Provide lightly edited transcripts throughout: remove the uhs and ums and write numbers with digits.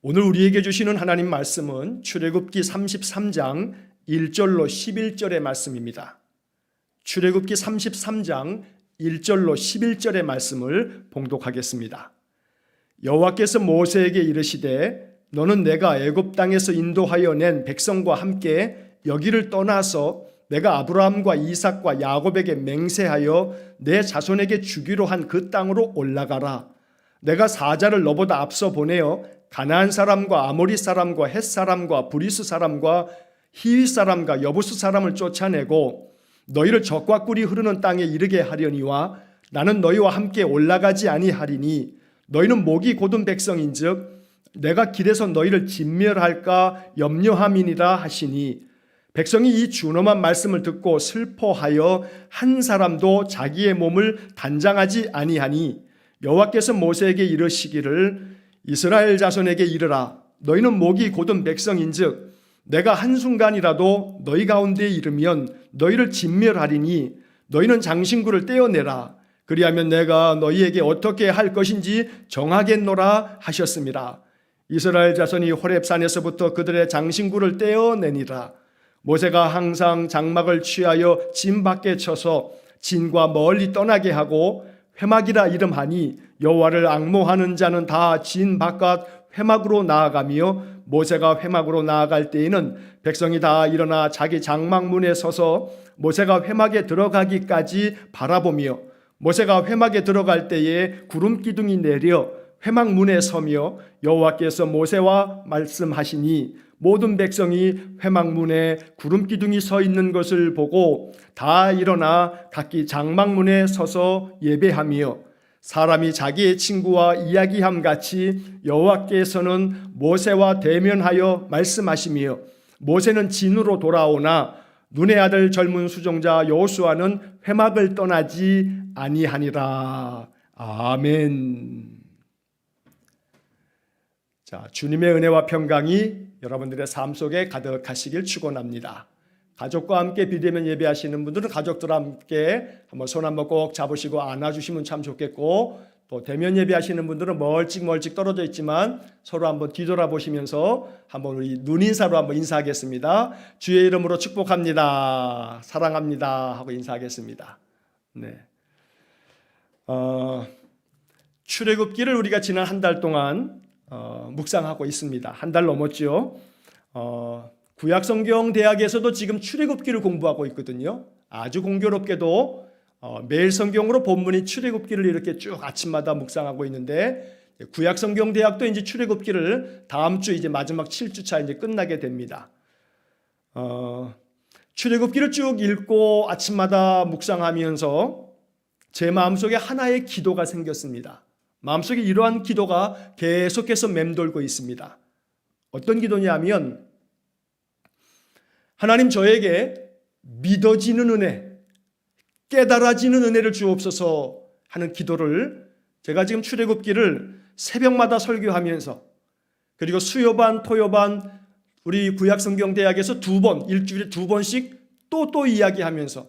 오늘 우리에게 주시는 하나님 말씀은 출애굽기 33장 1절로 11절의 말씀입니다. 출애굽기 33장 1절로 11절의 말씀을 봉독하겠습니다. 여호와께서 모세에게 이르시되 너는 내가 애굽 땅에서 인도하여 낸 백성과 함께 여기를 떠나서 내가 아브라함과 이삭과 야곱에게 맹세하여 내 자손에게 주기로 한 그 땅으로 올라가라. 내가 사자를 너보다 앞서 보내어 가나안 사람과 아모리 사람과 헷 사람과 브리스 사람과 히위 사람과 여부스 사람을 쫓아내고 너희를 적과 꿀이 흐르는 땅에 이르게 하려니와 나는 너희와 함께 올라가지 아니하리니 너희는 목이 곧은 백성인즉 내가 길에서 너희를 진멸할까 염려함이니라 하시니 백성이 이 준엄한 말씀을 듣고 슬퍼하여 한 사람도 자기의 몸을 단장하지 아니하니 여호와께서 모세에게 이르시기를 이스라엘 자손에게 이르라. 너희는 목이 곧은 백성인즉 내가 한순간이라도 너희 가운데에 이르면 너희를 진멸하리니 너희는 장신구를 떼어내라. 그리하면 내가 너희에게 어떻게 할 것인지 정하겠노라 하셨습니다. 이스라엘 자손이 호렙산에서부터 그들의 장신구를 떼어내니라. 모세가 항상 장막을 취하여 진 밖에 쳐서 진과 멀리 떠나게 하고 회막이라 이름하니 여호와를 앙모하는 자는 다 진 바깥 회막으로 나아가며 모세가 회막으로 나아갈 때에는 백성이 다 일어나 자기 장막 문에 서서 모세가 회막에 들어가기까지 바라보며 모세가 회막에 들어갈 때에 구름 기둥이 내려 회막 문에 서며 여호와께서 모세와 말씀하시니 모든 백성이 회막 문에 구름 기둥이 서 있는 것을 보고 다 일어나 각기 장막 문에 서서 예배하며 사람이 자기의 친구와 이야기함 같이 여호와께서는 모세와 대면하여 말씀하시며 모세는 진으로 돌아오나 눈의 아들 젊은 수종자 여호수아는 회막을 떠나지 아니하니라. 아멘. 자, 주님의 은혜와 평강이 여러분들의 삶 속에 가득하시길 축원합니다. 가족과 함께 비대면 예배하시는 분들은 가족들과 함께 한번 손 한번 꼭 잡으시고 안아주시면 참 좋겠고, 또 대면 예배하시는 분들은 멀찍 떨어져 있지만 서로 한번 뒤돌아보시면서 한번 우리 눈인사로 한번 인사하겠습니다. 주의 이름으로 축복합니다. 사랑합니다. 하고 인사하겠습니다. 네. 출애굽기를 우리가 지난 한 달 동안 묵상하고 있습니다. 한 달 넘었죠. 구약성경 대학에서도 지금 출애굽기를 공부하고 있거든요. 아주 공교롭게도 매일 성경으로 본문이 출애굽기를 이렇게 쭉 아침마다 묵상하고 있는데, 구약성경 대학도 이제 출애굽기를 다음 주 이제 마지막 7주차 이제 끝나게 됩니다. 출애굽기를 쭉 읽고 아침마다 묵상하면서 제 마음속에 하나의 기도가 생겼습니다. 마음속에 이러한 기도가 계속해서 맴돌고 있습니다. 어떤 기도냐면, 하나님 저에게 믿어지는 은혜, 깨달아지는 은혜를 주옵소서 하는 기도를 제가 지금 출애굽기를 새벽마다 설교하면서, 그리고 수요반, 토요반 우리 구약성경대학에서 일주일에 2번씩 또 이야기하면서,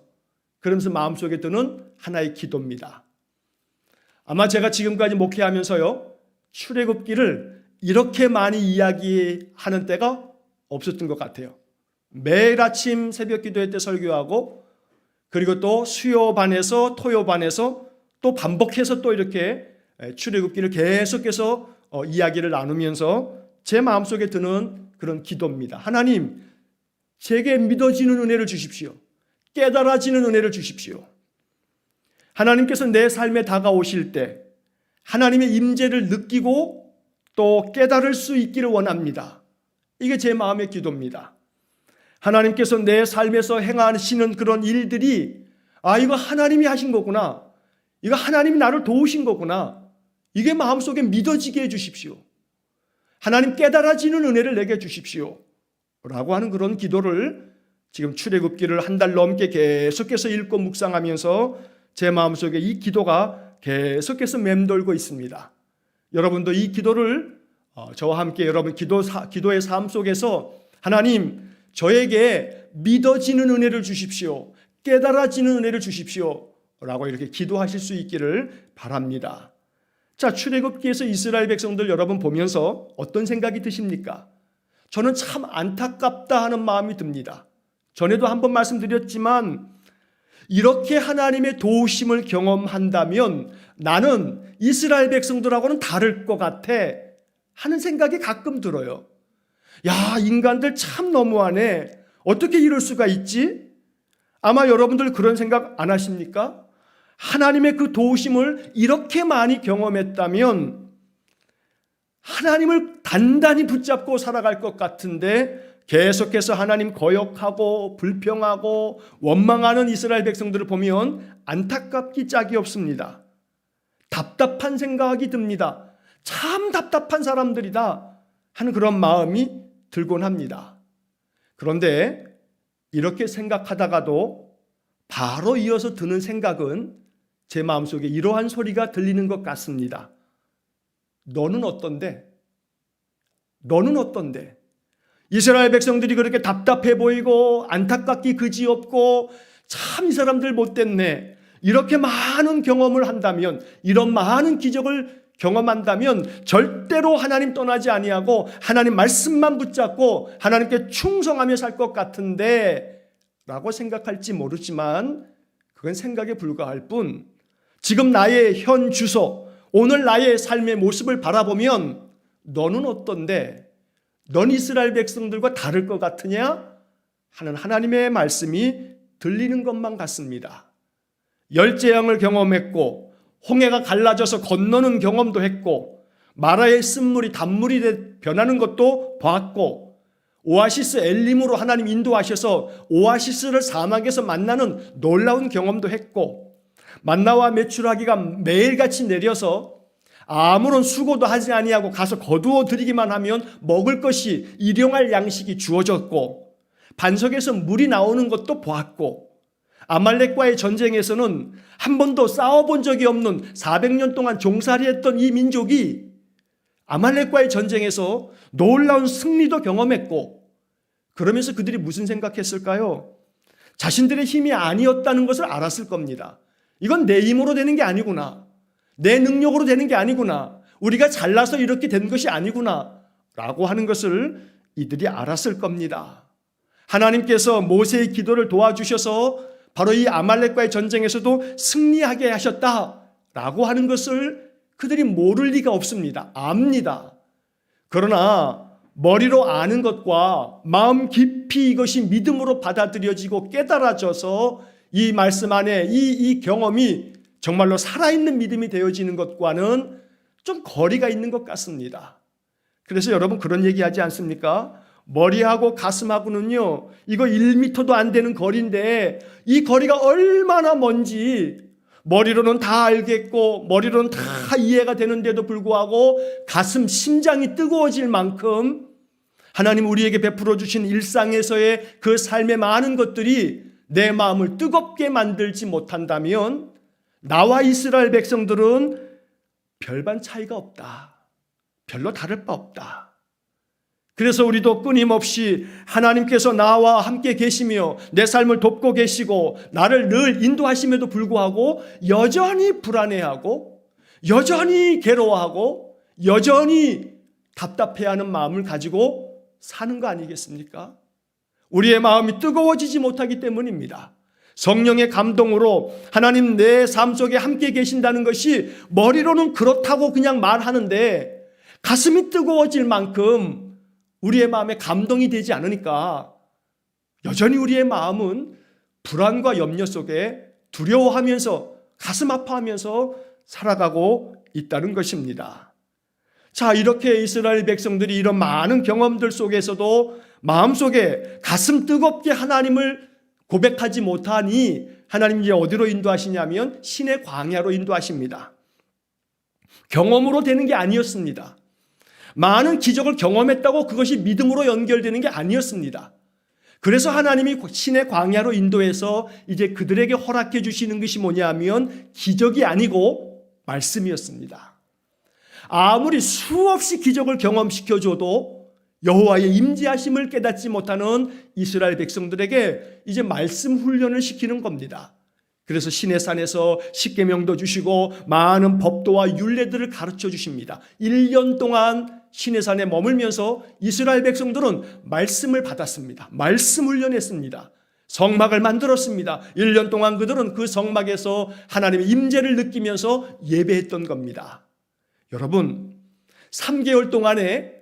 그러면서 마음속에 드는 하나의 기도입니다. 아마 제가 지금까지 목회하면서요, 출애굽기를 이렇게 많이 이야기하는 때가 없었던 것 같아요. 매일 아침 새벽 기도회 때 설교하고, 그리고 또 수요반에서 토요반에서 또 반복해서 또 이렇게 출애굽기를 계속해서 이야기를 나누면서 제 마음속에 드는 그런 기도입니다. 하나님, 제게 믿어지는 은혜를 주십시오. 깨달아지는 은혜를 주십시오. 하나님께서 내 삶에 다가오실 때 하나님의 임재를 느끼고 또 깨달을 수 있기를 원합니다. 이게 제 마음의 기도입니다. 하나님께서 내 삶에서 행하시는 그런 일들이, 이거 하나님이 하신 거구나, 이거 하나님이 나를 도우신 거구나, 이게 마음속에 믿어지게 해주십시오. 하나님 깨달아지는 은혜를 내게 주십시오 라고 하는 그런 기도를 지금 출애굽기를 한 달 넘게 계속해서 읽고 묵상하면서 제 마음속에 이 기도가 계속해서 맴돌고 있습니다. 여러분도 이 기도를 저와 함께 여러분 기도의 삶 속에서 하나님, 저에게 믿어지는 은혜를 주십시오, 깨달아지는 은혜를 주십시오 라고 이렇게 기도하실 수 있기를 바랍니다. 자, 출애굽기에서 이스라엘 백성들 여러분 보면서 어떤 생각이 드십니까? 저는 참 안타깝다 하는 마음이 듭니다. 전에도 한번 말씀드렸지만 이렇게 하나님의 도우심을 경험한다면 나는 이스라엘 백성들하고는 다를 것 같아 하는 생각이 가끔 들어요. 야, 인간들 참 너무하네. 어떻게 이럴 수가 있지? 아마 여러분들 그런 생각 안 하십니까? 하나님의 그 도우심을 이렇게 많이 경험했다면 하나님을 단단히 붙잡고 살아갈 것 같은데 계속해서 하나님 거역하고 불평하고 원망하는 이스라엘 백성들을 보면 안타깝기 짝이 없습니다. 답답한 생각이 듭니다. 참 답답한 사람들이다 하는 그런 마음이 들곤 합니다. 그런데 이렇게 생각하다가도 바로 이어서 드는 생각은 제 마음속에 이러한 소리가 들리는 것 같습니다. 너는 어떤데? 너는 어떤데? 이스라엘 백성들이 그렇게 답답해 보이고 안타깝기 그지없고 참 이 사람들 못됐네. 이렇게 많은 경험을 한다면, 이런 많은 기적을 경험한다면 절대로 하나님 떠나지 아니하고 하나님 말씀만 붙잡고 하나님께 충성하며 살 것 같은데 라고 생각할지 모르지만 그건 생각에 불과할 뿐 지금 나의 현 주소, 오늘 나의 삶의 모습을 바라보면 너는 어떤데? 넌 이스라엘 백성들과 다를 것 같으냐? 하는 하나님의 말씀이 들리는 것만 같습니다. 열재앙을 경험했고 홍해가 갈라져서 건너는 경험도 했고 마라의 쓴물이 단물이 변하는 것도 봤고 오아시스 엘림으로 하나님 인도하셔서 오아시스를 사막에서 만나는 놀라운 경험도 했고 만나와 메추라기가 매일같이 내려서 아무런 수고도 하지 아니하고 가서 거두어 드리기만 하면 먹을 것이 일용할 양식이 주어졌고 반석에서 물이 나오는 것도 보았고 아말렉과의 전쟁에서는 한 번도 싸워본 적이 없는 400년 동안 종살이했던 이 민족이 아말렉과의 전쟁에서 놀라운 승리도 경험했고 그러면서 그들이 무슨 생각했을까요? 자신들의 힘이 아니었다는 것을 알았을 겁니다. 이건 내 힘으로 되는 게 아니구나. 내 능력으로 되는 게 아니구나. 우리가 잘나서 이렇게 된 것이 아니구나 라고 하는 것을 이들이 알았을 겁니다. 하나님께서 모세의 기도를 도와주셔서 바로 이 아말렉과의 전쟁에서도 승리하게 하셨다라고 하는 것을 그들이 모를 리가 없습니다. 압니다. 그러나 머리로 아는 것과 마음 깊이 이것이 믿음으로 받아들여지고 깨달아져서 이 말씀 안에 이 경험이 정말로 살아있는 믿음이 되어지는 것과는 좀 거리가 있는 것 같습니다. 그래서 여러분 그런 얘기하지 않습니까? 머리하고 가슴하고는요 이거 1m도 안 되는 거리인데 이 거리가 얼마나 먼지 머리로는 다 알겠고 머리로는 다 이해가 되는데도 불구하고 가슴 심장이 뜨거워질 만큼 하나님 우리에게 베풀어 주신 일상에서의 그 삶의 많은 것들이 내 마음을 뜨겁게 만들지 못한다면 나와 이스라엘 백성들은 별반 차이가 없다. 별로 다를 바 없다. 그래서 우리도 끊임없이 하나님께서 나와 함께 계시며 내 삶을 돕고 계시고 나를 늘 인도하심에도 불구하고 여전히 불안해하고 여전히 괴로워하고 여전히 답답해하는 마음을 가지고 사는 거 아니겠습니까? 우리의 마음이 뜨거워지지 못하기 때문입니다. 성령의 감동으로 하나님 내 삶 속에 함께 계신다는 것이 머리로는 그렇다고 그냥 말하는데 가슴이 뜨거워질 만큼 우리의 마음에 감동이 되지 않으니까 여전히 우리의 마음은 불안과 염려 속에 두려워하면서 가슴 아파하면서 살아가고 있다는 것입니다. 자, 이렇게 이스라엘 백성들이 이런 많은 경험들 속에서도 마음속에 가슴 뜨겁게 하나님을 고백하지 못하니 하나님 이제 어디로 인도하시냐면 신의 광야로 인도하십니다. 경험으로 되는 게 아니었습니다. 많은 기적을 경험했다고 그것이 믿음으로 연결되는 게 아니었습니다. 그래서 하나님이 신의 광야로 인도해서 이제 그들에게 허락해 주시는 것이 뭐냐면 기적이 아니고 말씀이었습니다. 아무리 수없이 기적을 경험시켜줘도 여호와의 임재하심을 깨닫지 못하는 이스라엘 백성들에게 이제 말씀 훈련을 시키는 겁니다. 그래서 시내산에서 십계명도 주시고 많은 법도와 율례들을 가르쳐 주십니다. 1년 동안 시내산에 머물면서 이스라엘 백성들은 말씀을 받았습니다. 말씀 훈련했습니다. 성막을 만들었습니다. 1년 동안 그들은 그 성막에서 하나님의 임재를 느끼면서 예배했던 겁니다. 여러분, 3개월 동안에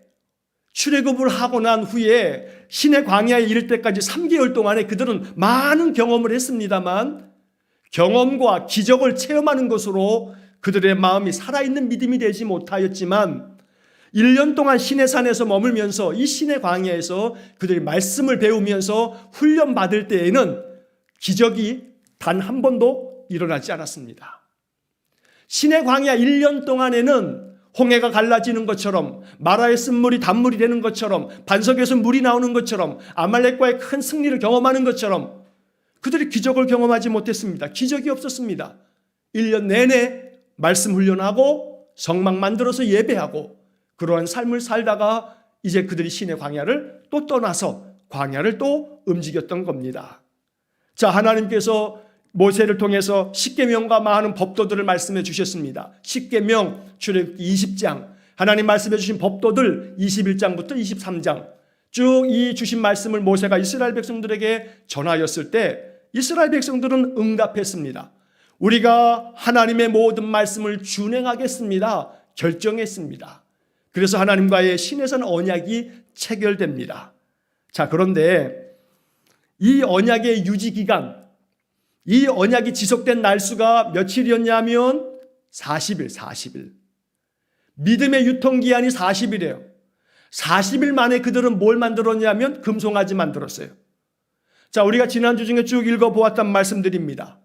출애굽을 하고 난 후에 신의 광야에 이를 때까지 3개월 동안에 그들은 많은 경험을 했습니다만 경험과 기적을 체험하는 것으로 그들의 마음이 살아있는 믿음이 되지 못하였지만 1년 동안 시내산에서 머물면서 이 신의 광야에서 그들이 말씀을 배우면서 훈련받을 때에는 기적이 단 한 번도 일어나지 않았습니다. 신의 광야 1년 동안에는 홍해가 갈라지는 것처럼, 마라의 쓴물이 단물이 되는 것처럼, 반석에서 물이 나오는 것처럼, 아말렉과의 큰 승리를 경험하는 것처럼 그들이 기적을 경험하지 못했습니다. 기적이 없었습니다. 1년 내내 말씀 훈련하고 성막 만들어서 예배하고 그러한 삶을 살다가 이제 그들이 신의 광야를 또 떠나서 광야를 또 움직였던 겁니다. 자, 하나님께서 모세를 통해서 십계명과 많은 법도들을 말씀해 주셨습니다. 십계명 출애굽기 20장, 하나님 말씀해 주신 법도들 21장부터 23장 쭉 이 주신 말씀을 모세가 이스라엘 백성들에게 전하였을 때 이스라엘 백성들은 응답했습니다. 우리가 하나님의 모든 말씀을 준행하겠습니다. 결정했습니다. 그래서 하나님과의 시내산 언약이 체결됩니다. 자, 그런데 이 언약의 유지기간, 이 언약이 지속된 날수가 며칠이었냐면 40일. 믿음의 유통기한이 40일이에요. 40일 만에 그들은 뭘 만들었냐면 금송아지 만들었어요. 자, 우리가 지난주 중에 쭉 읽어보았단 말씀드립니다.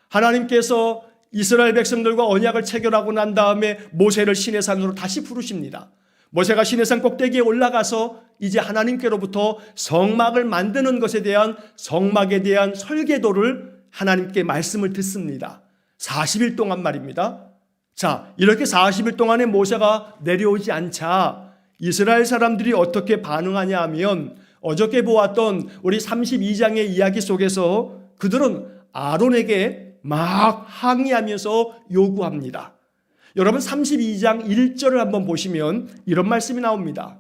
하나님께서 이스라엘 백성들과 언약을 체결하고 난 다음에 모세를 시내산으로 다시 부르십니다. 모세가 시내산 꼭대기에 올라가서 이제 하나님께로부터 성막을 만드는 것에 대한 성막에 대한 설계도를 하나님께 말씀을 듣습니다. 40일 동안 말입니다. 자, 이렇게 40일 동안에 모세가 내려오지 않자 이스라엘 사람들이 어떻게 반응하냐 하면 어저께 보았던 우리 32장의 이야기 속에서 그들은 아론에게 막 항의하면서 요구합니다. 여러분 32장 1절을 한번 보시면 이런 말씀이 나옵니다.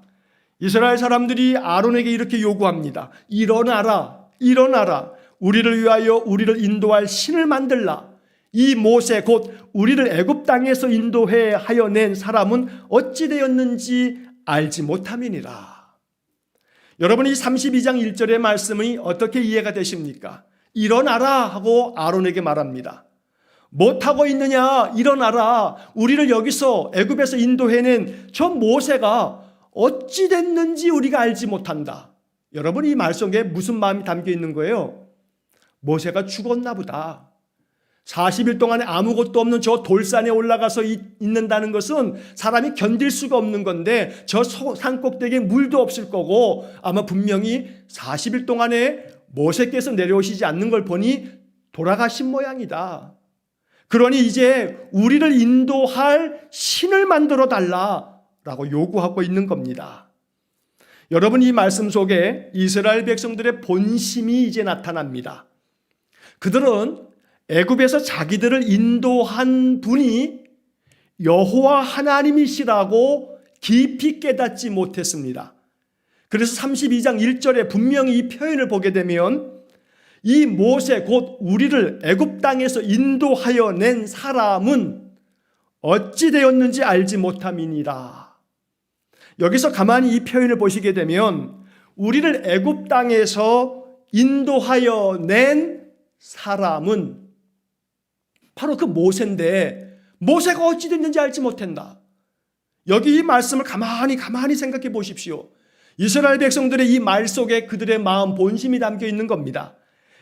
이스라엘 사람들이 아론에게 이렇게 요구합니다. 일어나라. 우리를 위하여 우리를 인도할 신을 만들라. 이 모세 곧 우리를 애굽 땅에서 인도해 하여 낸 사람은 어찌 되었는지 알지 못함이니라. 여러분 이 32장 1절의 말씀이 어떻게 이해가 되십니까? 일어나라 하고 아론에게 말합니다. 못하고 있느냐? 일어나라. 우리를 여기서 애굽에서 인도해낸 저 모세가 어찌 됐는지 우리가 알지 못한다. 여러분 이 말 속에 무슨 마음이 담겨 있는 거예요? 모세가 죽었나 보다. 40일 동안에 아무것도 없는 저 돌산에 올라가서 있는다는 것은 사람이 견딜 수가 없는 건데 저 산 꼭대기에 물도 없을 거고 아마 분명히 40일 동안에 모세께서 내려오시지 않는 걸 보니 돌아가신 모양이다. 그러니 이제 우리를 인도할 신을 만들어 달라라고 요구하고 있는 겁니다. 여러분 이 말씀 속에 이스라엘 백성들의 본심이 이제 나타납니다. 그들은 애굽에서 자기들을 인도한 분이 여호와 하나님이시라고 깊이 깨닫지 못했습니다. 그래서 32장 1절에 분명히 이 표현을 보게 되면 이 모세 곧 우리를 애굽 땅에서 인도하여 낸 사람은 어찌 되었는지 알지 못함이니라. 여기서 가만히 이 표현을 보시게 되면 우리를 애굽 땅에서 인도하여 낸 사람은 바로 그 모세인데 모세가 어찌 됐는지 알지 못한다. 여기 이 말씀을 가만히 생각해 보십시오. 이스라엘 백성들의 이 말 속에 그들의 마음 본심이 담겨 있는 겁니다.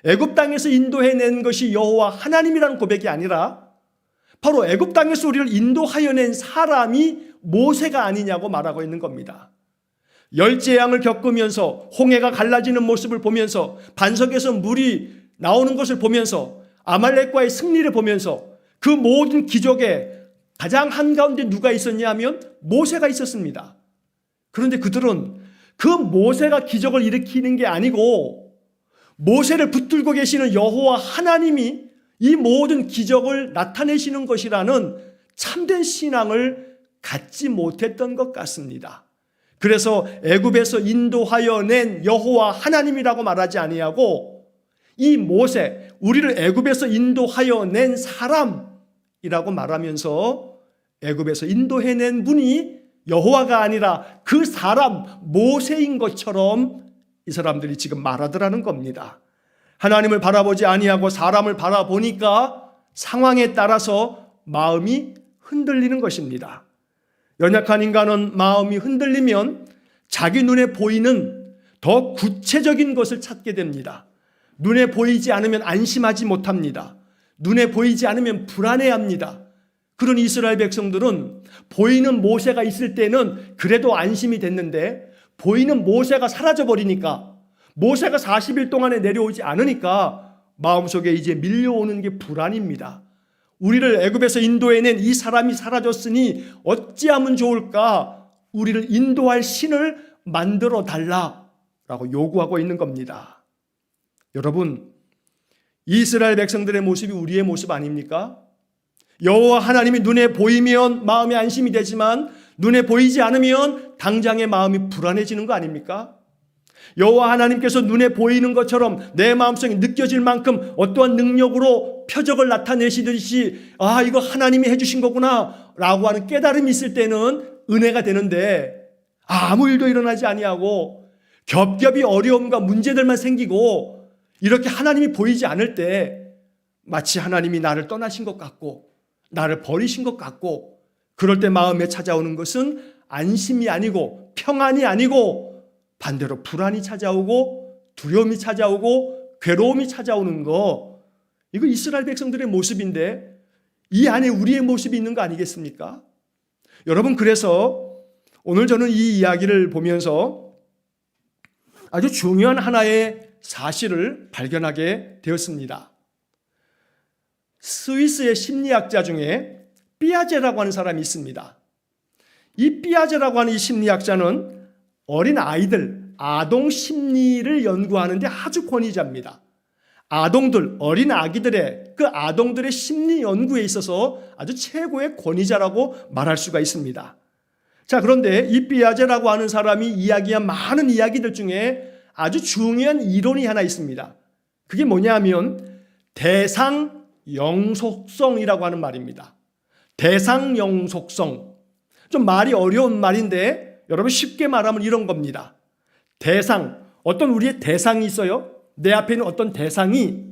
애굽 땅에서 인도해낸 것이 여호와 하나님이라는 고백이 아니라 바로 애굽 땅에서 우리를 인도하여 낸 사람이 모세가 아니냐고 말하고 있는 겁니다. 열재앙을 겪으면서 홍해가 갈라지는 모습을 보면서 반석에서 물이 나오는 것을 보면서 아말렉과의 승리를 보면서 그 모든 기적에 가장 한가운데 누가 있었냐 하면 모세가 있었습니다. 그런데 그들은 그 모세가 기적을 일으키는 게 아니고 모세를 붙들고 계시는 여호와 하나님이 이 모든 기적을 나타내시는 것이라는 참된 신앙을 갖지 못했던 것 같습니다. 그래서 애굽에서 인도하여 낸 여호와 하나님이라고 말하지 아니하고 이 모세, 우리를 애굽에서 인도하여 낸 사람이라고 말하면서 애굽에서 인도해낸 분이 여호와가 아니라 그 사람 모세인 것처럼 이 사람들이 지금 말하더라는 겁니다. 하나님을 바라보지 아니하고 사람을 바라보니까 상황에 따라서 마음이 흔들리는 것입니다. 연약한 인간은 마음이 흔들리면 자기 눈에 보이는 더 구체적인 것을 찾게 됩니다. 눈에 보이지 않으면 안심하지 못합니다. 눈에 보이지 않으면 불안해합니다. 그런 이스라엘 백성들은 보이는 모세가 있을 때는 그래도 안심이 됐는데 보이는 모세가 사라져버리니까, 모세가 40일 동안에 내려오지 않으니까 마음속에 이제 밀려오는 게 불안입니다. 우리를 애굽에서 인도해낸 이 사람이 사라졌으니 어찌하면 좋을까? 우리를 인도할 신을 만들어 달라라고 요구하고 있는 겁니다. 여러분, 이스라엘 백성들의 모습이 우리의 모습 아닙니까? 여호와 하나님이 눈에 보이면 마음이 안심이 되지만 눈에 보이지 않으면 당장의 마음이 불안해지는 거 아닙니까? 여호와 하나님께서 눈에 보이는 것처럼 내 마음속에 느껴질 만큼 어떠한 능력으로 표적을 나타내시듯이 아, 이거 하나님이 해주신 거구나 라고 하는 깨달음이 있을 때는 은혜가 되는데 아무 일도 일어나지 아니하고 겹겹이 어려움과 문제들만 생기고 이렇게 하나님이 보이지 않을 때 마치 하나님이 나를 떠나신 것 같고 나를 버리신 것 같고 그럴 때 마음에 찾아오는 것은 안심이 아니고 평안이 아니고 반대로 불안이 찾아오고 두려움이 찾아오고 괴로움이 찾아오는 거, 이거 이스라엘 백성들의 모습인데 이 안에 우리의 모습이 있는 거 아니겠습니까? 여러분, 그래서 오늘 저는 이 이야기를 보면서 아주 중요한 하나의 사실을 발견하게 되었습니다. 스위스의 심리학자 중에 삐아제라고 하는 사람이 있습니다. 이 삐아제라고 하는 이 심리학자는 어린 아이들, 아동 심리를 연구하는 데 아주 권위자입니다. 아동들, 어린 아기들의 그 아동들의 심리 연구에 있어서 아주 최고의 권위자라고 말할 수가 있습니다. 자, 그런데 이 삐아제라고 하는 사람이 이야기한 많은 이야기들 중에 아주 중요한 이론이 하나 있습니다. 그게 뭐냐면 대상 영속성이라고 하는 말입니다. 대상 영속성. 좀 말이 어려운 말인데 여러분 쉽게 말하면 이런 겁니다. 대상, 어떤 우리의 대상이 있어요. 내 앞에 있는 어떤 대상이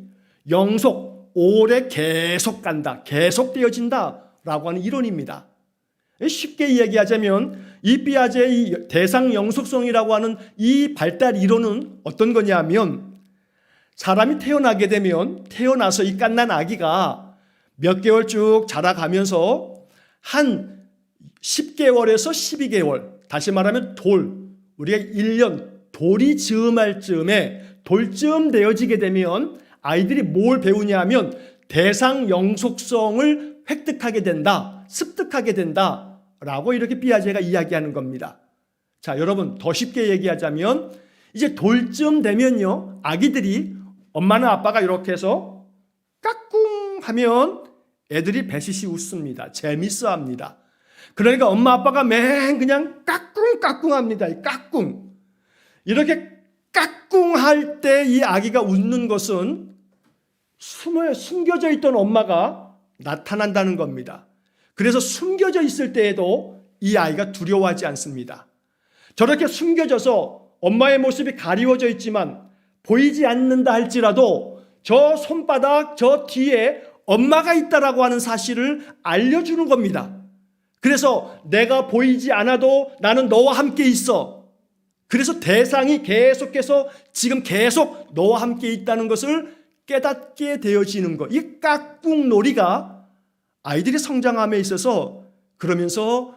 영속, 오래 계속 간다, 계속되어진다 라고 하는 이론입니다. 쉽게 이야기하자면 이 삐아제의 대상 영속성이라고 하는 이 발달 이론은 어떤 거냐면 사람이 태어나게 되면 태어나서 이 갓난 아기가 몇 개월 쭉 자라가면서 한 10개월에서 12개월, 다시 말하면 우리가 1년 돌이 즈음할 즈음에 돌쯤 되어지게 되면 아이들이 뭘 배우냐 하면 대상 영속성을 획득하게 된다, 습득하게 된다 라고 이렇게 삐아제가 이야기하는 겁니다. 자, 여러분 더 쉽게 얘기하자면 이제 돌쯤 되면요, 아기들이 엄마나 아빠가 이렇게 해서 까꿍 하면 애들이 배시시 웃습니다. 재밌어 합니다. 그러니까 엄마 아빠가 맨 그냥 까꿍 합니다. 까꿍. 이렇게 까꿍 할 때 이 아기가 웃는 것은 숨겨져 있던 엄마가 나타난다는 겁니다. 그래서 숨겨져 있을 때에도 이 아이가 두려워하지 않습니다. 저렇게 숨겨져서 엄마의 모습이 가리워져 있지만 보이지 않는다 할지라도 저 손바닥 저 뒤에 엄마가 있다라고 하는 사실을 알려주는 겁니다. 그래서 내가 보이지 않아도 나는 너와 함께 있어. 그래서 대상이 계속해서 지금 계속 너와 함께 있다는 것을 깨닫게 되어지는 것. 이 까꿍놀이가 아이들의 성장함에 있어서 그러면서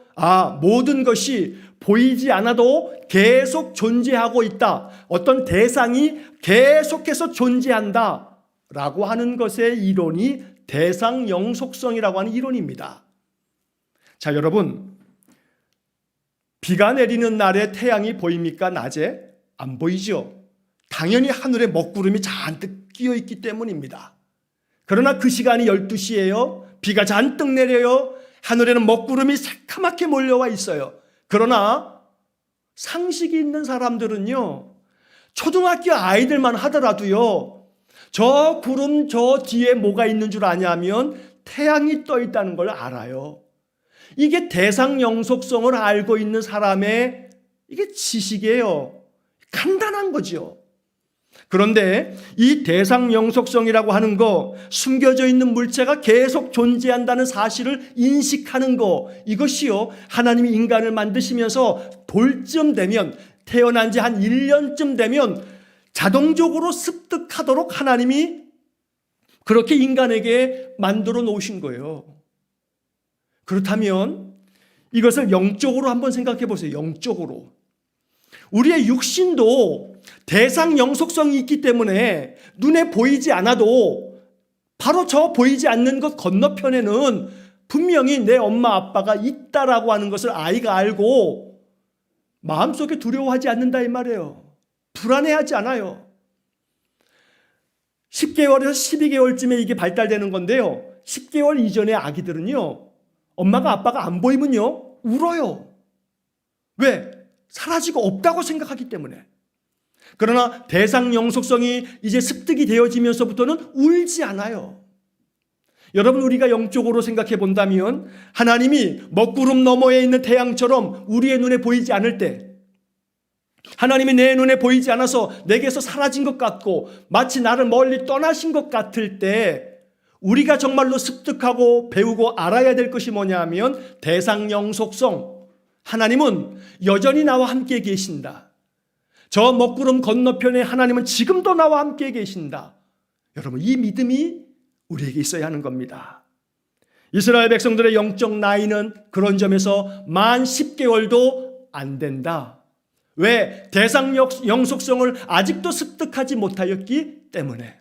모든 것이 보이지 않아도 계속 존재하고 있다. 어떤 대상이 계속해서 존재한다 라고 하는 것의 이론이 대상 영속성이라고 하는 이론입니다. 자, 여러분, 비가 내리는 날에 태양이 보입니까? 낮에? 안 보이죠? 당연히 하늘에 먹구름이 잔뜩 끼어 있기 때문입니다. 그러나 그 시간이 12시예요. 비가 잔뜩 내려요. 하늘에는 먹구름이 새카맣게 몰려와 있어요. 그러나 상식이 있는 사람들은요, 초등학교 아이들만 하더라도요, 저 구름 저 뒤에 뭐가 있는 줄 아냐면 태양이 떠 있다는 걸 알아요. 이게 대상 영속성을 알고 있는 사람의 이게 지식이에요. 간단한 거죠. 그런데 이 대상 영속성이라고 하는 거, 숨겨져 있는 물체가 계속 존재한다는 사실을 인식하는 거, 이것이요, 하나님이 인간을 만드시면서 돌쯤 되면, 태어난 지 한 1년쯤 되면 자동적으로 습득하도록 하나님이 그렇게 인간에게 만들어 놓으신 거예요. 그렇다면 이것을 영적으로 한번 생각해 보세요. 영적으로. 우리의 육신도 대상 영속성이 있기 때문에 눈에 보이지 않아도 바로 저 보이지 않는 것 건너편에는 분명히 내 엄마 아빠가 있다라고 하는 것을 아이가 알고 마음속에 두려워하지 않는다 이 말이에요. 불안해하지 않아요. 10개월에서 12개월쯤에 이게 발달되는 건데요. 10개월 이전의 아기들은요, 엄마가 아빠가 안 보이면요, 울어요. 왜? 사라지고 없다고 생각하기 때문에. 그러나 대상 영속성이 이제 습득이 되어지면서부터는 울지 않아요. 여러분, 우리가 영적으로 생각해 본다면 하나님이 먹구름 너머에 있는 태양처럼 우리의 눈에 보이지 않을 때, 하나님이 내 눈에 보이지 않아서 내게서 사라진 것 같고 마치 나를 멀리 떠나신 것 같을 때, 우리가 정말로 습득하고 배우고 알아야 될 것이 뭐냐 하면 대상 영속성. 하나님은 여전히 나와 함께 계신다. 저 먹구름 건너편에 하나님은 지금도 나와 함께 계신다. 여러분, 이 믿음이 우리에게 있어야 하는 겁니다. 이스라엘 백성들의 영적 나이는 그런 점에서 만 10개월도 안 된다. 왜? 대상 영속성을 아직도 습득하지 못하였기 때문에.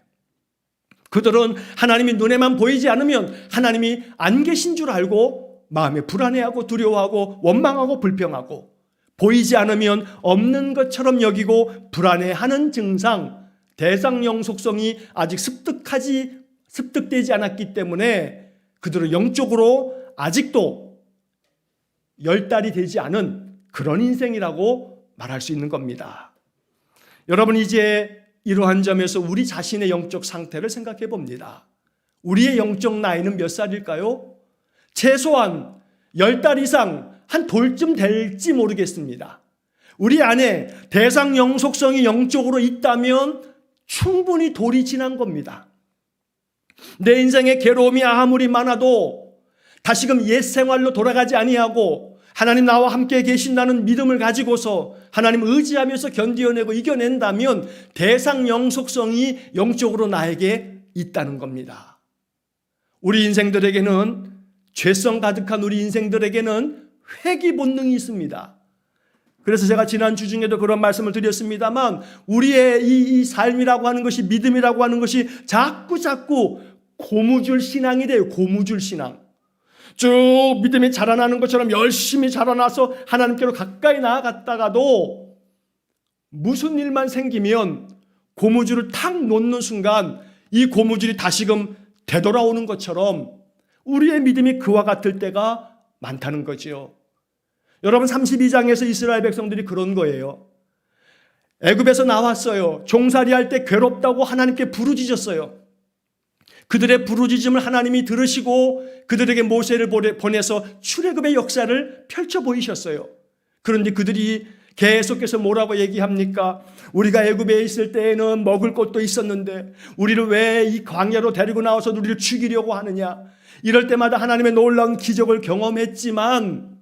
그들은 하나님이 눈에만 보이지 않으면 하나님이 안 계신 줄 알고 마음에 불안해하고 두려워하고 원망하고 불평하고, 보이지 않으면 없는 것처럼 여기고 불안해하는 증상, 대상 영속성이 아직 습득되지 않았기 때문에 그들은 영적으로 아직도 열달이 되지 않은 그런 인생이라고 말할 수 있는 겁니다. 여러분, 이제 이러한 점에서 우리 자신의 영적 상태를 생각해 봅니다. 우리의 영적 나이는 몇 살일까요? 최소한 10달 이상 한 돌쯤 될지 모르겠습니다. 우리 안에 대상 영속성이 영적으로 있다면 충분히 돌이 지난 겁니다. 내 인생에 괴로움이 아무리 많아도 다시금 옛 생활로 돌아가지 아니하고 하나님 나와 함께 계신다는 믿음을 가지고서 하나님 의지하면서 견디어내고 이겨낸다면 대상 영속성이 영적으로 나에게 있다는 겁니다. 우리 인생들에게는, 죄성 가득한 우리 인생들에게는 회귀 본능이 있습니다. 그래서 제가 지난 주 중에도 그런 말씀을 드렸습니다만, 우리의 이 삶이라고 하는 것이, 믿음이라고 하는 것이 자꾸 고무줄 신앙이 돼요. 고무줄 신앙. 쭉 믿음이 자라나는 것처럼 열심히 자라나서 하나님께로 가까이 나아갔다가도 무슨 일만 생기면 고무줄을 탁 놓는 순간 이 고무줄이 다시금 되돌아오는 것처럼 우리의 믿음이 그와 같을 때가 많다는 거지요. 여러분, 32장에서 이스라엘 백성들이 그런 거예요. 애굽에서 나왔어요. 종살이할 때 괴롭다고 하나님께 부르짖었어요. 그들의 부르짖음을 하나님이 들으시고 그들에게 모세를 보내서 출애굽의 역사를 펼쳐 보이셨어요. 그런데 그들이 계속해서 뭐라고 얘기합니까? 우리가 애굽에 있을 때에는 먹을 것도 있었는데 우리를 왜 이 광야로 데리고 나와서 우리를 죽이려고 하느냐? 이럴 때마다 하나님의 놀라운 기적을 경험했지만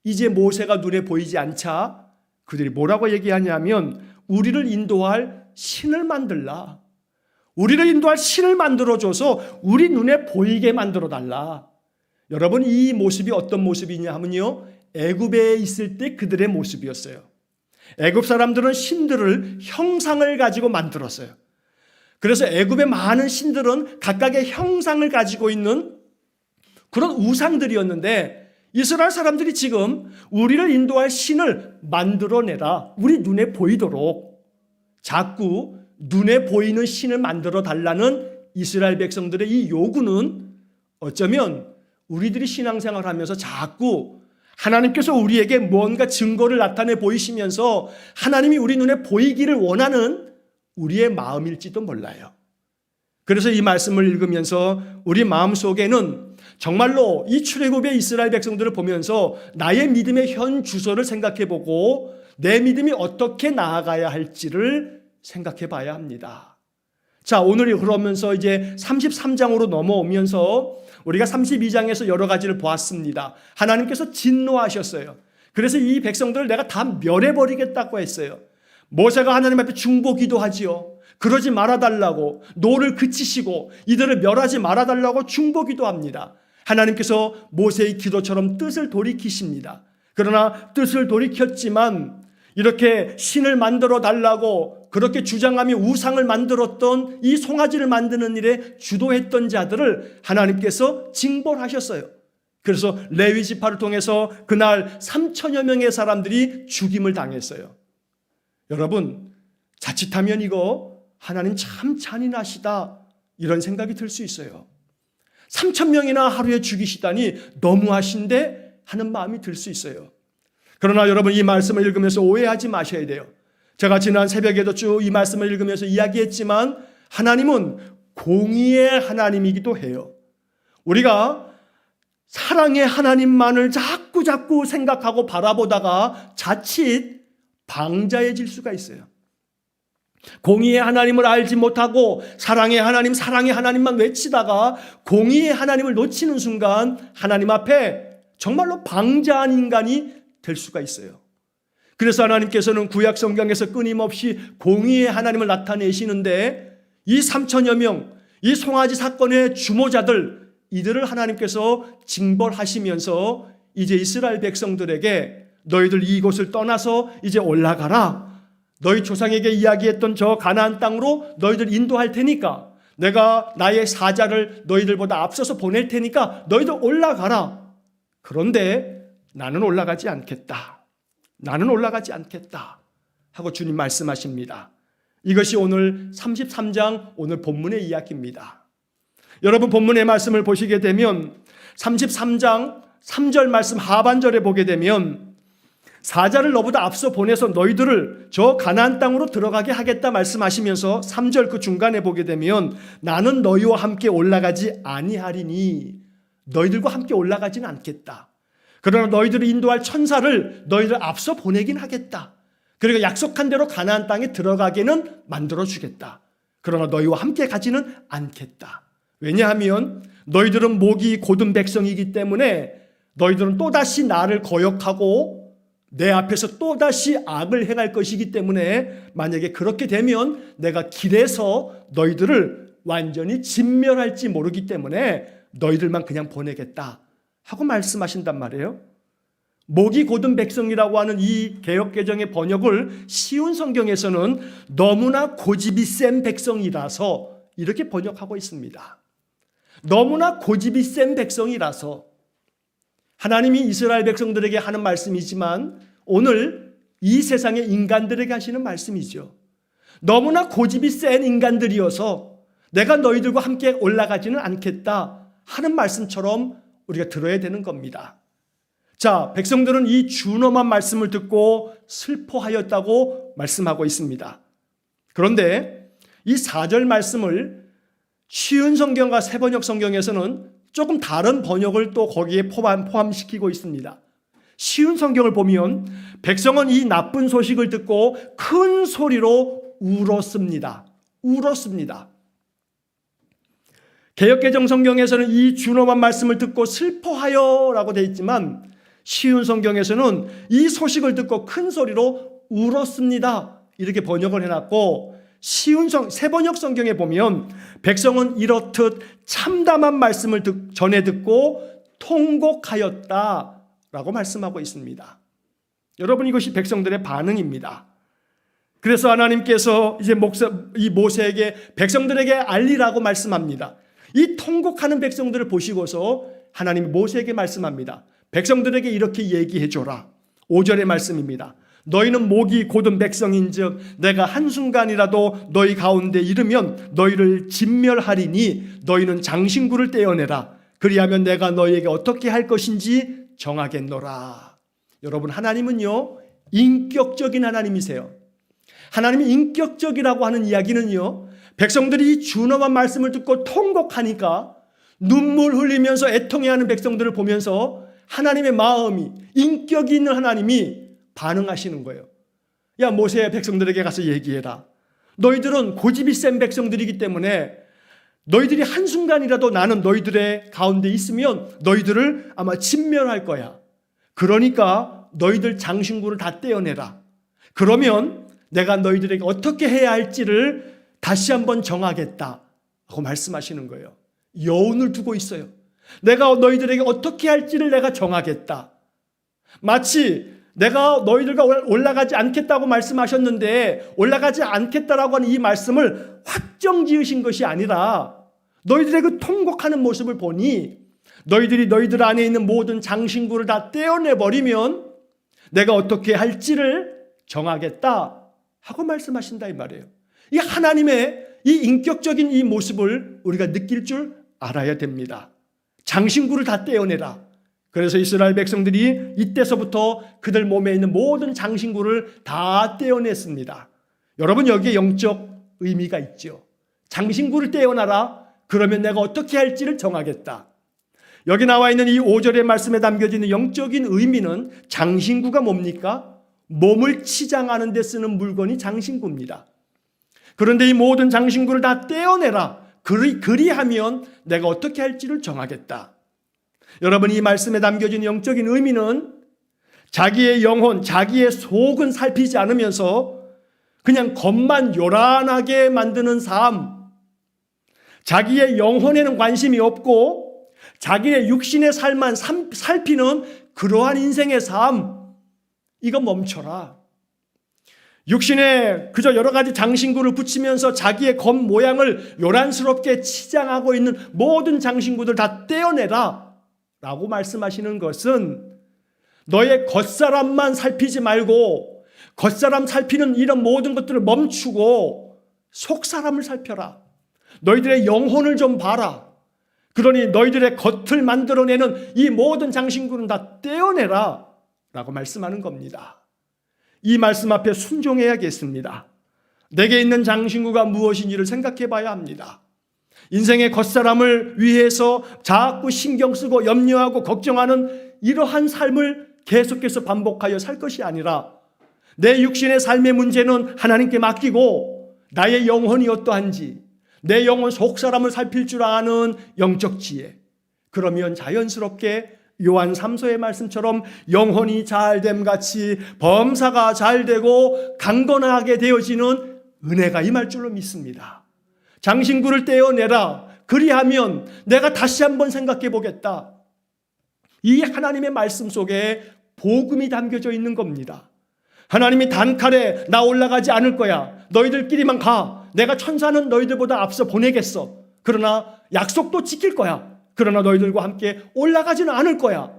이제 모세가 눈에 보이지 않자 그들이 뭐라고 얘기하냐면, 우리를 인도할 신을 만들라. 우리를 인도할 신을 만들어줘서 우리 눈에 보이게 만들어달라. 여러분, 이 모습이 어떤 모습이냐 하면요, 애굽에 있을 때 그들의 모습이었어요. 애굽 사람들은 신들을 형상을 가지고 만들었어요. 그래서 애굽의 많은 신들은 각각의 형상을 가지고 있는 그런 우상들이었는데, 이스라엘 사람들이 지금 우리를 인도할 신을 만들어내라. 우리 눈에 보이도록 자꾸 눈에 보이는 신을 만들어 달라는 이스라엘 백성들의 이 요구는 어쩌면 우리들이 신앙생활을 하면서 자꾸 하나님께서 우리에게 뭔가 증거를 나타내 보이시면서 하나님이 우리 눈에 보이기를 원하는 우리의 마음일지도 몰라요. 그래서 이 말씀을 읽으면서 우리 마음속에는 정말로 이 출애굽의 이스라엘 백성들을 보면서 나의 믿음의 현 주소를 생각해보고 내 믿음이 어떻게 나아가야 할지를 생각해 봐야 합니다. 자, 오늘 그러면서 이제 33장으로 넘어오면서 우리가 32장에서 여러 가지를 보았습니다. 하나님께서 진노하셨어요. 그래서 이 백성들을 내가 다 멸해버리겠다고 했어요. 모세가 하나님 앞에 중보기도 하지요. 그러지 말아달라고, 노를 그치시고 이들을 멸하지 말아달라고 중보기도 합니다. 하나님께서 모세의 기도처럼 뜻을 돌이키십니다. 그러나 뜻을 돌이켰지만 이렇게 신을 만들어 달라고 그렇게 주장하며 우상을 만들었던 이 송아지를 만드는 일에 주도했던 자들을 하나님께서 징벌하셨어요. 그래서 레위 지파를 통해서 그날 3천여 명의 사람들이 죽임을 당했어요. 여러분, 자칫하면 이거 하나님 참 잔인하시다 이런 생각이 들 수 있어요. 3천 명이나 하루에 죽이시다니 너무하신데 하는 마음이 들 수 있어요. 그러나 여러분, 이 말씀을 읽으면서 오해하지 마셔야 돼요. 제가 지난 새벽에도 쭉 이 말씀을 읽으면서 이야기했지만 하나님은 공의의 하나님이기도 해요. 우리가 사랑의 하나님만을 자꾸 생각하고 바라보다가 자칫 방자해질 수가 있어요. 공의의 하나님을 알지 못하고 사랑의 하나님만 외치다가 공의의 하나님을 놓치는 순간 하나님 앞에 정말로 방자한 인간이 될 수가 있어요. 그래서 하나님께서는 구약 성경에서 끊임없이 공의의 하나님을 나타내시는데 이 3천여 명, 이 송아지 사건의 주모자들, 이들을 하나님께서 징벌하시면서 이제 이스라엘 백성들에게 너희들 이곳을 떠나서 이제 올라가라. 너희 조상에게 이야기했던 저 가나안 땅으로 너희들 인도할 테니까 내가 나의 사자를 너희들보다 앞서서 보낼 테니까 너희들 올라가라. 그런데 나는 올라가지 않겠다. 나는 올라가지 않겠다 하고 주님 말씀하십니다. 이것이 오늘 33장 오늘 본문의 이야기입니다. 여러분, 본문의 말씀을 보시게 되면 33장 3절 말씀 하반절에 보게 되면 사자를 너보다 앞서 보내서 너희들을 저 가나안 땅으로 들어가게 하겠다 말씀하시면서 3절 그 중간에 보게 되면 나는 너희와 함께 올라가지 아니하리니 너희들과 함께 올라가지는 않겠다. 그러나 너희들을 인도할 천사를 너희들 앞서 보내긴 하겠다. 그리고 약속한 대로 가나안 땅에 들어가게는 만들어주겠다. 그러나 너희와 함께 가지는 않겠다. 왜냐하면 너희들은 목이 곧은 백성이기 때문에 너희들은 또다시 나를 거역하고 내 앞에서 또다시 악을 행할 것이기 때문에 만약에 그렇게 되면 내가 길에서 너희들을 완전히 진멸할지 모르기 때문에 너희들만 그냥 보내겠다 하고 말씀하신단 말이에요. 목이 곧은 백성이라고 하는 이 개역개정의 번역을 쉬운 성경에서는 너무나 고집이 센 백성이라서 이렇게 번역하고 있습니다. 너무나 고집이 센 백성이라서 하나님이 이스라엘 백성들에게 하는 말씀이지만 오늘 이 세상의 인간들에게 하시는 말씀이죠. 너무나 고집이 센 인간들이어서 내가 너희들과 함께 올라가지는 않겠다 하는 말씀처럼 우리가 들어야 되는 겁니다. 자, 백성들은 이 준엄한 말씀을 듣고 슬퍼하였다고 말씀하고 있습니다. 그런데 이 4절 말씀을 쉬운 성경과 새번역 성경에서는 조금 다른 번역을 또 거기에 포함시키고 있습니다. 쉬운 성경을 보면 백성은 이 나쁜 소식을 듣고 큰 소리로 울었습니다. 울었습니다. 개역개정 성경에서는 이 준엄한 말씀을 듣고 슬퍼하여라고 되어 있지만 쉬운 성경에서는 이 소식을 듣고 큰 소리로 울었습니다. 이렇게 번역을 해놨고 새번역 성경에 보면 백성은 이렇듯 참담한 말씀을 전해 듣고 통곡하였다라고 말씀하고 있습니다. 여러분, 이것이 백성들의 반응입니다. 그래서 하나님께서 이제 이 모세에게 백성들에게 알리라고 말씀합니다. 이 통곡하는 백성들을 보시고서 하나님이 모세에게 말씀합니다. 백성들에게 이렇게 얘기해줘라. 5절의 말씀입니다. 너희는 목이 곧은 백성인즉 내가 한순간이라도 너희 가운데 이르면 너희를 진멸하리니 너희는 장신구를 떼어내라. 그리하면 내가 너희에게 어떻게 할 것인지 정하겠노라. 여러분, 하나님은요 인격적인 하나님이세요. 하나님이 인격적이라고 하는 이야기는요, 백성들이 이 준엄한 말씀을 듣고 통곡하니까 눈물 흘리면서 애통해하는 백성들을 보면서 하나님의 마음이, 인격이 있는 하나님이 반응하시는 거예요. 야, 모세 백성들에게 가서 얘기해라. 너희들은 고집이 센 백성들이기 때문에 너희들이 한순간이라도 나는 너희들의 가운데 있으면 너희들을 아마 진멸할 거야. 그러니까 너희들 장신구를 다 떼어내라. 그러면 내가 너희들에게 어떻게 해야 할지를 다시 한번 정하겠다 하고 말씀하시는 거예요. 여운을 두고 있어요. 내가 너희들에게 어떻게 할지를 내가 정하겠다. 마치 내가 너희들과 올라가지 않겠다고 말씀하셨는데 올라가지 않겠다라고 하는 이 말씀을 확정 지으신 것이 아니라 너희들의 통곡하는 모습을 보니 너희들이 너희들 안에 있는 모든 장신구를 다 떼어내버리면 내가 어떻게 할지를 정하겠다 하고 말씀하신다 이 말이에요. 이 하나님의 이 인격적인 이 모습을 우리가 느낄 줄 알아야 됩니다. 장신구를 다 떼어내라. 그래서 이스라엘 백성들이 이때서부터 그들 몸에 있는 모든 장신구를 다 떼어냈습니다. 여러분, 여기에 영적 의미가 있죠. 장신구를 떼어놔라. 그러면 내가 어떻게 할지를 정하겠다. 여기 나와 있는 이 5절의 말씀에 담겨지는 영적인 의미는 장신구가 뭡니까? 몸을 치장하는 데 쓰는 물건이 장신구입니다. 그런데 이 모든 장신구를 다 떼어내라. 그리하면 내가 어떻게 할지를 정하겠다. 여러분, 이 말씀에 담겨진 영적인 의미는 자기의 영혼, 자기의 속은 살피지 않으면서 그냥 겉만 요란하게 만드는 삶, 자기의 영혼에는 관심이 없고 자기의 육신의 삶만 살피는 그러한 인생의 삶, 이거 멈춰라. 육신에 그저 여러 가지 장신구를 붙이면서 자기의 겉모양을 요란스럽게 치장하고 있는 모든 장신구들 다 떼어내라 라고 말씀하시는 것은 너의 겉사람만 살피지 말고 겉사람 살피는 이런 모든 것들을 멈추고 속사람을 살펴라. 너희들의 영혼을 좀 봐라. 그러니 너희들의 겉을 만들어내는 이 모든 장신구는 다 떼어내라 라고 말씀하는 겁니다. 이 말씀 앞에 순종해야겠습니다. 내게 있는 장신구가 무엇인지를 생각해 봐야 합니다. 인생의 겉사람을 위해서 자꾸 신경 쓰고 염려하고 걱정하는 이러한 삶을 계속해서 반복하여 살 것이 아니라 내 육신의 삶의 문제는 하나님께 맡기고 나의 영혼이 어떠한지 내 영혼 속사람을 살필 줄 아는 영적 지혜, 그러면 자연스럽게 요한 3서의 말씀처럼 영혼이 잘됨 같이 범사가 잘되고 강건하게 되어지는 은혜가 임할 줄로 믿습니다. 장신구를 떼어내라. 그리하면 내가 다시 한번 생각해 보겠다. 이 하나님의 말씀 속에 복음이 담겨져 있는 겁니다. 하나님이 단칼에 나 올라가지 않을 거야. 너희들끼리만 가. 내가 천사는 너희들보다 앞서 보내겠어. 그러나 약속도 지킬 거야. 그러나 너희들과 함께 올라가지는 않을 거야.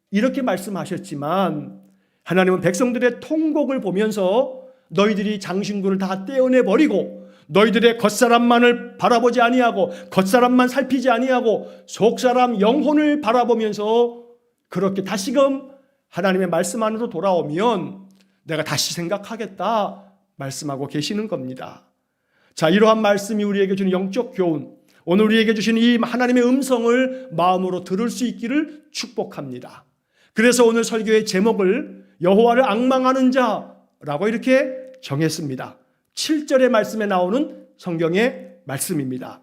이렇게 말씀하셨지만 하나님은 백성들의 통곡을 보면서 너희들이 장신구를 다 떼어내버리고 너희들의 겉사람만을 바라보지 아니하고 겉사람만 살피지 아니하고 속사람 영혼을 바라보면서 그렇게 다시금 하나님의 말씀 안으로 돌아오면 내가 다시 생각하겠다 말씀하고 계시는 겁니다. 자, 이러한 말씀이 우리에게 주는 영적 교훈, 오늘 우리에게 주신 이 하나님의 음성을 마음으로 들을 수 있기를 축복합니다. 그래서 오늘 설교의 제목을 여호와를 앙망하는 자라고 이렇게 정했습니다. 7절의 말씀에 나오는 성경의 말씀입니다.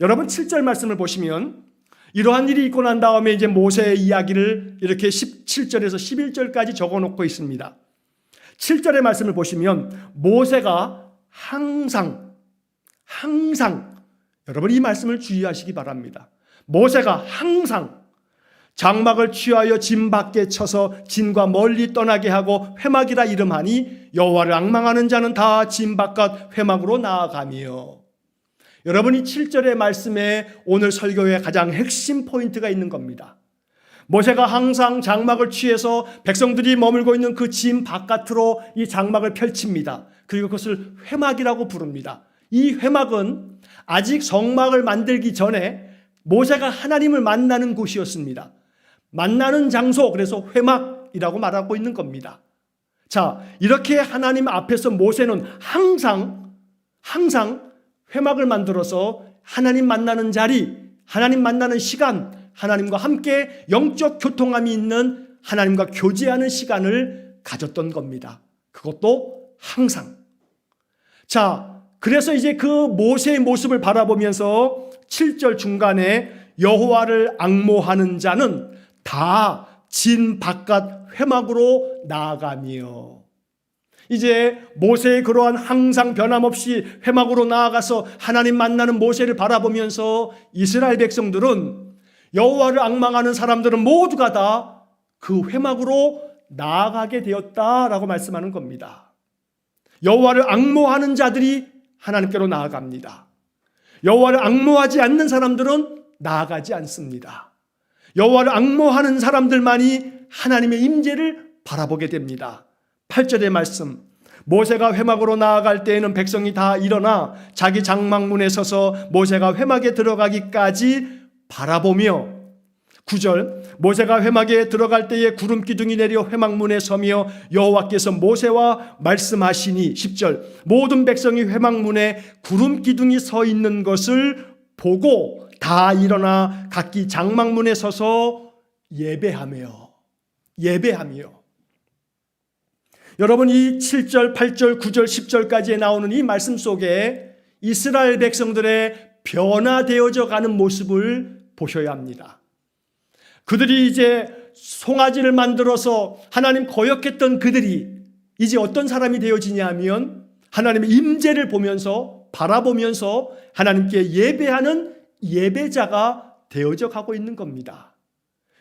여러분, 7절 말씀을 보시면 이러한 일이 있고 난 다음에 이제 모세의 이야기를 이렇게 17절에서 11절까지 적어놓고 있습니다. 7절의 말씀을 보시면 모세가 항상 여러분 이 말씀을 주의하시기 바랍니다. 모세가 항상 장막을 취하여 진 밖에 쳐서 진과 멀리 떠나게 하고 회막이라 이름하니 여호와를 앙망하는 자는 다 진 바깥 회막으로 나아가며. 여러분, 이 7절의 말씀에 오늘 설교의 가장 핵심 포인트가 있는 겁니다. 모세가 항상 장막을 취해서 백성들이 머물고 있는 그 짐 바깥으로 이 장막을 펼칩니다. 그리고 그것을 회막이라고 부릅니다. 이 회막은 아직 성막을 만들기 전에 모세가 하나님을 만나는 곳이었습니다. 만나는 장소, 그래서 회막이라고 말하고 있는 겁니다. 자, 이렇게 하나님 앞에서 모세는 항상 회막을 만들어서 하나님 만나는 자리, 하나님 만나는 시간, 하나님과 함께 영적 교통함이 있는 하나님과 교제하는 시간을 가졌던 겁니다. 그것도 항상. 자, 그래서 이제 그 모세의 모습을 바라보면서 7절 중간에 여호와를 앙모하는 자는 다 진 바깥 회막으로 나아가며, 이제 모세의 그러한 항상 변함없이 회막으로 나아가서 하나님 만나는 모세를 바라보면서 이스라엘 백성들은, 여호와를 앙망하는 사람들은 모두가 다 그 회막으로 나아가게 되었다라고 말씀하는 겁니다. 여호와를 앙모하는 자들이 하나님께로 나아갑니다. 여호와를 앙모하지 않는 사람들은 나아가지 않습니다. 여호와를 앙모하는 사람들만이 하나님의 임재를 바라보게 됩니다. 8절의 말씀, 모세가 회막으로 나아갈 때에는 백성이 다 일어나 자기 장막문에 서서 모세가 회막에 들어가기까지 바라보며, 9절, 모세가 회막에 들어갈 때에 구름 기둥이 내려 회막문에 서며 여호와께서 모세와 말씀하시니, 10절, 모든 백성이 회막문에 구름 기둥이 서 있는 것을 보고 다 일어나 각기 장막문에 서서 예배하며. 여러분, 이 7절, 8절, 9절, 10절까지에 나오는 이 말씀 속에 이스라엘 백성들의 변화되어져 가는 모습을 보셔야 합니다. 그들이 이제 송아지를 만들어서 하나님 거역했던 그들이 이제 어떤 사람이 되어지냐 하면 하나님의 임재를 보면서, 바라보면서 하나님께 예배하는 예배자가 되어져 가고 있는 겁니다.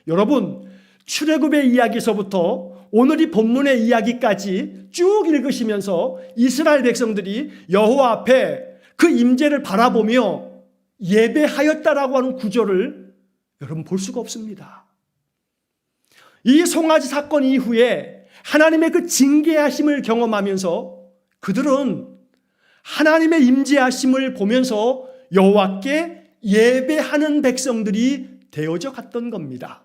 여러분, 출애굽의 이야기서부터 오늘 이 본문의 이야기까지 쭉 읽으시면서 이스라엘 백성들이 여호와 앞에 그 임재를 바라보며 예배하였다라고 하는 구절을 여러분 볼 수가 없습니다. 이 송아지 사건 이후에 하나님의 그 징계하심을 경험하면서 그들은 하나님의 임재하심을 보면서 여호와께 예배하는 백성들이 되어져 갔던 겁니다.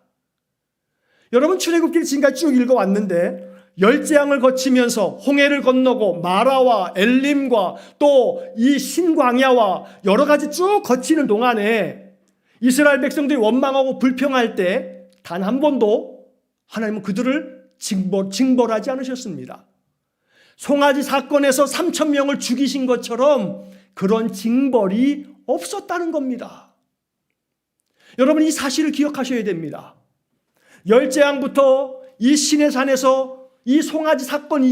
여러분, 출애굽기를 지금까지 쭉 읽어왔는데 열재앙을 거치면서 홍해를 건너고 마라와 엘림과 또 이 신광야와 여러 가지 쭉 거치는 동안에 이스라엘 백성들이 원망하고 불평할 때 단 한 번도 하나님은 그들을 징벌하지 않으셨습니다. 송아지 사건에서 3,000명을 죽이신 것처럼 그런 징벌이 없었다는 겁니다. 여러분, 이 사실을 기억하셔야 됩니다. 열재앙부터 이 시내산에서 이 송아지 사건이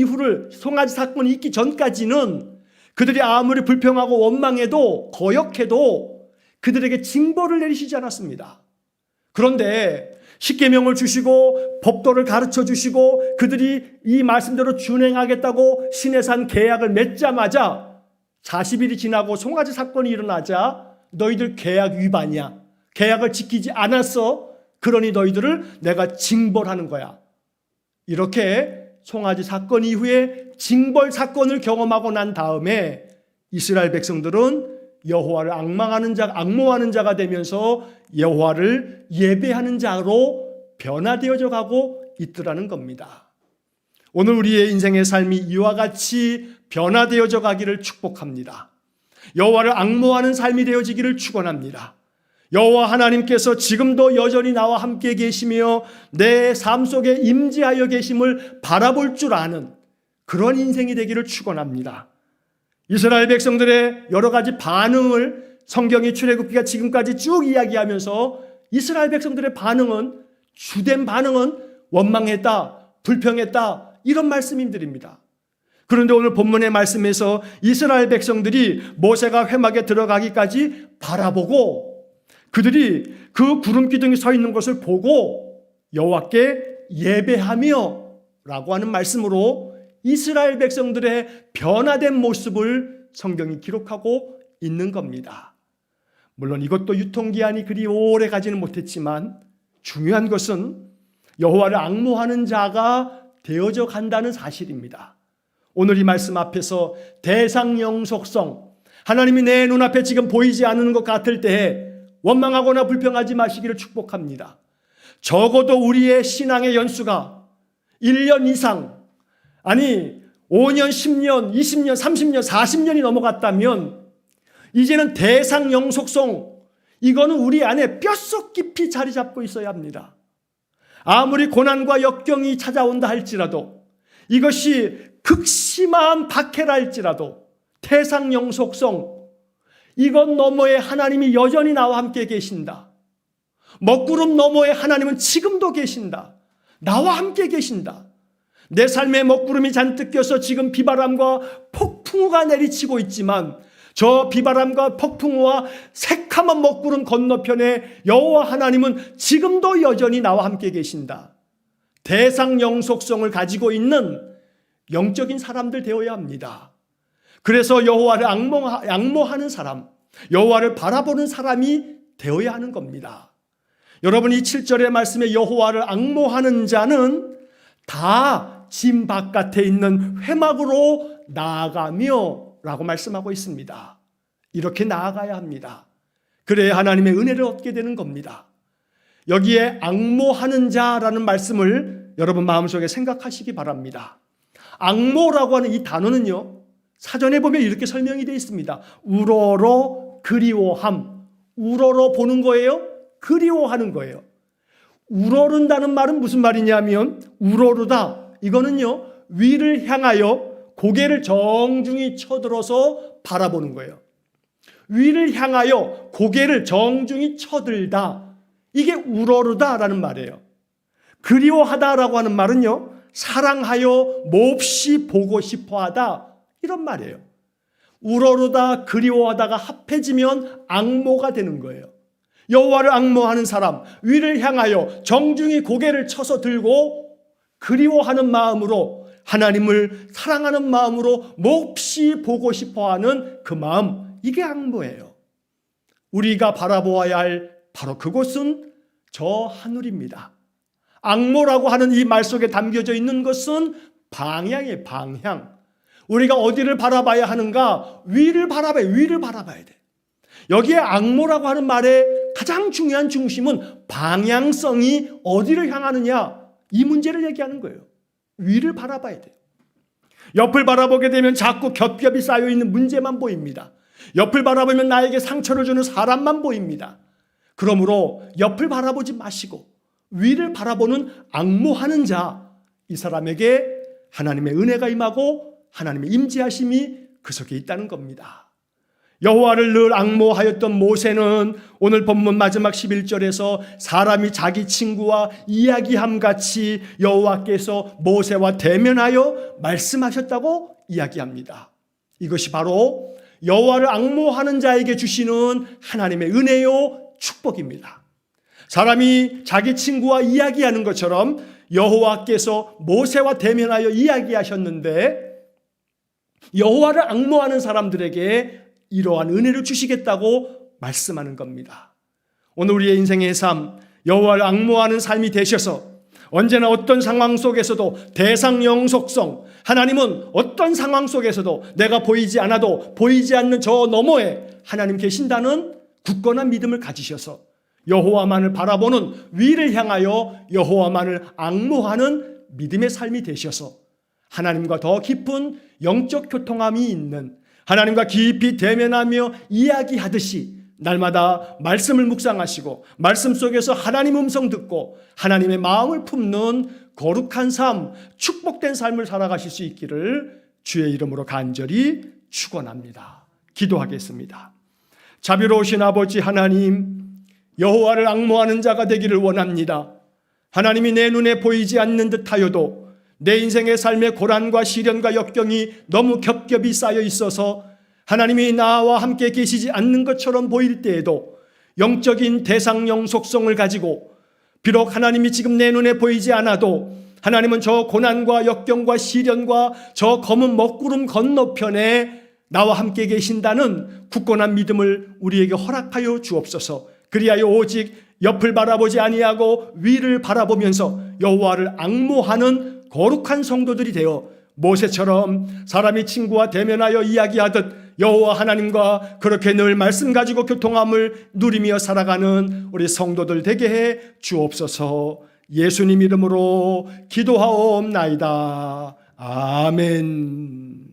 있기 전까지는 그들이 아무리 불평하고 원망해도 거역해도 그들에게 징벌을 내리시지 않았습니다. 그런데 십계명을 주시고 법도를 가르쳐 주시고 그들이 이 말씀대로 준행하겠다고 시내산 계약을 맺자마자 40일이 지나고 송아지 사건이 일어나자 너희들 계약 위반이야. 계약을 지키지 않았어. 그러니 너희들을 내가 징벌하는 거야. 이렇게 송아지 사건 이후에 징벌 사건을 경험하고 난 다음에 이스라엘 백성들은 여호와를 앙모하는 자가 되면서 여호와를 예배하는 자로 변화되어져 가고 있더라는 겁니다. 오늘 우리의 인생의 삶이 이와 같이 변화되어져 가기를 축복합니다. 여호와를 앙모하는 삶이 되어지기를 축원합니다. 여호와 하나님께서 지금도 여전히 나와 함께 계시며 내 삶 속에 임재하여 계심을 바라볼 줄 아는 그런 인생이 되기를 축원합니다. 이스라엘 백성들의 여러 가지 반응을 성경이 출애굽기가 지금까지 쭉 이야기하면서 이스라엘 백성들의 반응은, 주된 반응은 원망했다, 불평했다, 이런 말씀들입니다. 그런데 오늘 본문의 말씀에서 이스라엘 백성들이 모세가 회막에 들어가기까지 바라보고 그들이 그 구름 기둥이 서 있는 것을 보고 여호와께 예배하며 라고 하는 말씀으로 이스라엘 백성들의 변화된 모습을 성경이 기록하고 있는 겁니다. 물론 이것도 유통기한이 그리 오래 가지는 못했지만 중요한 것은 여호와를 앙모하는 자가 되어져 간다는 사실입니다. 오늘 이 말씀 앞에서 대상 영속성, 하나님이 내 눈앞에 지금 보이지 않는 것 같을 때에 원망하거나 불평하지 마시기를 축복합니다. 적어도 우리의 신앙의 연수가 1년 이상, 아니 5년, 10년, 20년, 30년, 40년이 넘어갔다면 이제는 대상 영속성, 이거는 우리 안에 뼛속 깊이 자리 잡고 있어야 합니다. 아무리 고난과 역경이 찾아온다 할지라도, 이것이 극심한 박해라 할지라도 대상 영속성, 이것 너머에 하나님이 여전히 나와 함께 계신다. 먹구름 너머에 하나님은 지금도 계신다. 나와 함께 계신다. 내 삶에 먹구름이 잔뜩 껴서 지금 비바람과 폭풍우가 내리치고 있지만 저 비바람과 폭풍우와 새카만 먹구름 건너편에 여호와 하나님은 지금도 여전히 나와 함께 계신다. 대상 영속성을 가지고 있는 영적인 사람들 되어야 합니다. 그래서 여호와를 앙모하는 사람, 여호와를 바라보는 사람이 되어야 하는 겁니다. 여러분, 이 7절의 말씀에 여호와를 앙모하는 자는 다 짐 바깥에 있는 회막으로 나아가며 라고 말씀하고 있습니다. 이렇게 나아가야 합니다. 그래야 하나님의 은혜를 얻게 되는 겁니다. 여기에 앙모하는 자라는 말씀을 여러분 마음속에 생각하시기 바랍니다. 앙모라고 하는 이 단어는요, 사전에 보면 이렇게 설명이 되어 있습니다. 우러러 그리워함. 우러러 보는 거예요? 그리워하는 거예요. 우러른다는 말은 무슨 말이냐면, 우러르다, 이거는요 위를 향하여 고개를 정중히 쳐들어서 바라보는 거예요. 위를 향하여 고개를 정중히 쳐들다, 이게 우러르다라는 말이에요. 그리워하다라고 하는 말은요, 사랑하여 몹시 보고 싶어하다, 이런 말이에요. 우러르다 그리워하다가 합해지면 앙모가 되는 거예요. 여호와를 앙모하는 사람, 위를 향하여 정중히 고개를 쳐서 들고 그리워하는 마음으로, 하나님을 사랑하는 마음으로 몹시 보고 싶어하는 그 마음, 이게 앙모예요. 우리가 바라보아야 할 바로 그곳은 저 하늘입니다. 앙모라고 하는 이 말 속에 담겨져 있는 것은 방향이에요. 방향. 우리가 어디를 바라봐야 하는가? 위를 바라봐야 돼. 여기에 앙모라고 하는 말의 가장 중요한 중심은 방향성이 어디를 향하느냐, 이 문제를 얘기하는 거예요. 위를 바라봐야 돼요. 옆을 바라보게 되면 자꾸 겹겹이 쌓여있는 문제만 보입니다. 옆을 바라보면 나에게 상처를 주는 사람만 보입니다. 그러므로 옆을 바라보지 마시고 위를 바라보는 앙모하는 자, 이 사람에게 하나님의 은혜가 임하고 하나님의 임재하심이 그 속에 있다는 겁니다. 여호와를 늘 앙모하였던 모세는 오늘 본문 마지막 11절에서 사람이 자기 친구와 이야기함같이 여호와께서 모세와 대면하여 말씀하셨다고 이야기합니다. 이것이 바로 여호와를 앙모하는 자에게 주시는 하나님의 은혜요 축복입니다. 사람이 자기 친구와 이야기하는 것처럼 여호와께서 모세와 대면하여 이야기하셨는데, 여호와를 앙모하는 사람들에게 이러한 은혜를 주시겠다고 말씀하는 겁니다. 오늘 우리의 인생의 삶, 여호와를 앙모하는 삶이 되셔서 언제나 어떤 상황 속에서도 대상 영속성, 하나님은 어떤 상황 속에서도 내가 보이지 않아도 보이지 않는 저 너머에 하나님 계신다는 굳건한 믿음을 가지셔서 여호와만을 바라보는, 위를 향하여 여호와만을 앙모하는 믿음의 삶이 되셔서 하나님과 더 깊은 영적 교통함이 있는, 하나님과 깊이 대면하며 이야기하듯이 날마다 말씀을 묵상하시고 말씀 속에서 하나님 음성 듣고 하나님의 마음을 품는 거룩한 삶, 축복된 삶을 살아가실 수 있기를 주의 이름으로 간절히 축원합니다. 기도하겠습니다. 자비로우신 아버지 하나님, 여호와를 앙모하는 자가 되기를 원합니다. 하나님이 내 눈에 보이지 않는 듯하여도 내 인생의 삶의 고난과 시련과 역경이 너무 겹겹이 쌓여 있어서 하나님이 나와 함께 계시지 않는 것처럼 보일 때에도 영적인 대상 영속성을 가지고, 비록 하나님이 지금 내 눈에 보이지 않아도 하나님은 저 고난과 역경과 시련과 저 검은 먹구름 건너편에 나와 함께 계신다는 굳건한 믿음을 우리에게 허락하여 주옵소서. 그리하여 오직 옆을 바라보지 아니하고 위를 바라보면서 여호와를 앙모하는 거룩한 성도들이 되어 모세처럼 사람이 친구와 대면하여 이야기하듯 여호와 하나님과 그렇게 늘 말씀 가지고 교통함을 누리며 살아가는 우리 성도들 되게 해 주옵소서. 예수님 이름으로 기도하옵나이다. 아멘.